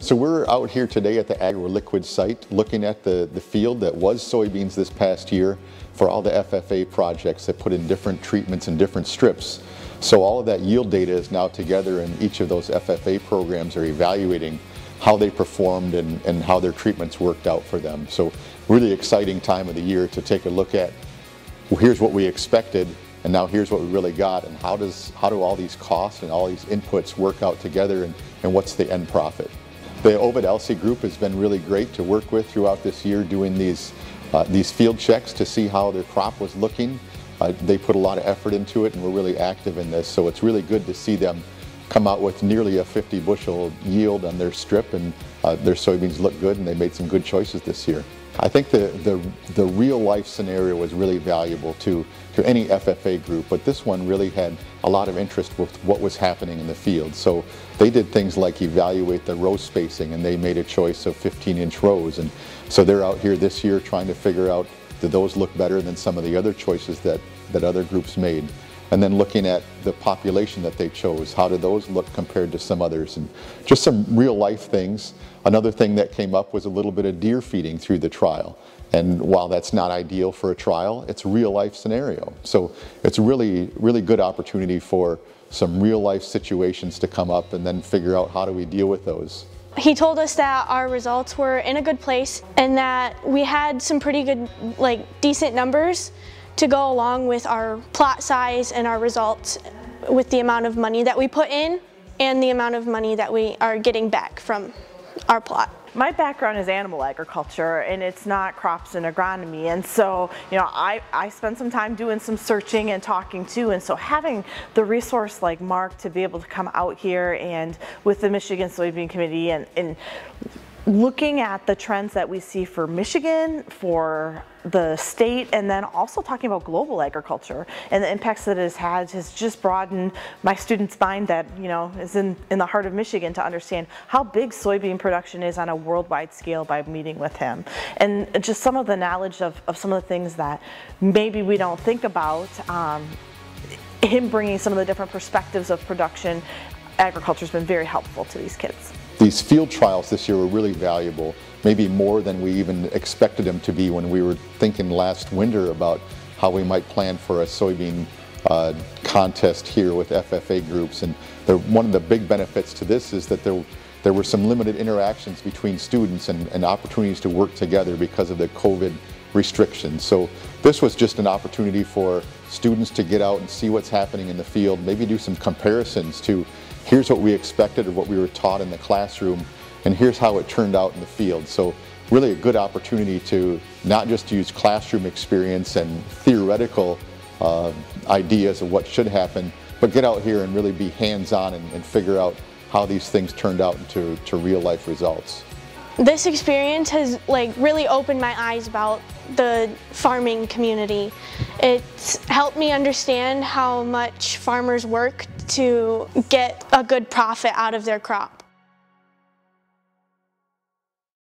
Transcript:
So we're out here today at the agri-liquid site looking at the field that was soybeans this past year for all the FFA projects that put in different treatments and different strips. So all of that yield data is now together, and each of those FFA programs are evaluating how they performed and how their treatments worked out for them. So really exciting time of the year to take a look at, well, here's what we expected and now here's what we really got, and how do all these costs and all these inputs work out together, and what's the end profit. The Ovid-Elsie group has been really great to work with throughout this year, doing these field checks to see how their crop was looking. They put a lot of effort into it and were really active in this, so it's really good to see them come out with nearly a 50 bushel yield on their strip, and their soybeans look good and they made some good choices this year. I think the real life scenario was really valuable to any FFA group, but this one really had a lot of interest with what was happening in the field. So they did things like evaluate the row spacing, and they made a choice of 15-inch rows, and so they're out here this year trying to figure out, do those look better than some of the other choices that other groups made. And then looking at the population that they chose, how do those look compared to some others, and just some real life things. Another thing that came up was a little bit of deer feeding through the trial. And while that's not ideal for a trial, it's a real life scenario. So it's a really good opportunity for some real life situations to come up and then figure out how do we deal with those. He told us that our results were in a good place and that we had some pretty good, decent numbers to go along with our plot size and our results, with the amount of money that we put in and the amount of money that we are getting back from our plot. My background is animal agriculture, and it's not crops and agronomy, and so I spent some time doing some searching and talking too, and so having the resource like Mark to be able to come out here and with the Michigan Soybean Committee and looking at the trends that we see for Michigan, for the state, and then also talking about global agriculture and the impacts that it has had has just broadened my student's mind that is in the heart of Michigan to understand how big soybean production is on a worldwide scale by meeting with him, and just some of the knowledge of some of the things that maybe we don't think about. Him bringing some of the different perspectives of production agriculture has been very helpful to these kids. These field trials this year were really valuable, maybe more than we even expected them to be when we were thinking last winter about how we might plan for a soybean contest here with FFA groups. And one of the big benefits to this is that there were some limited interactions between students and opportunities to work together because of the COVID restrictions. So this was just an opportunity for students to get out and see what's happening in the field, maybe do some comparisons to here's what we expected or what we were taught in the classroom, and here's how it turned out in the field. So really a good opportunity to not just use classroom experience and theoretical ideas of what should happen, but get out here and really be hands-on and figure out how these things turned out into real life results. This experience has really opened my eyes about the farming community. It's helped me understand how much farmers work to get a good profit out of their crop.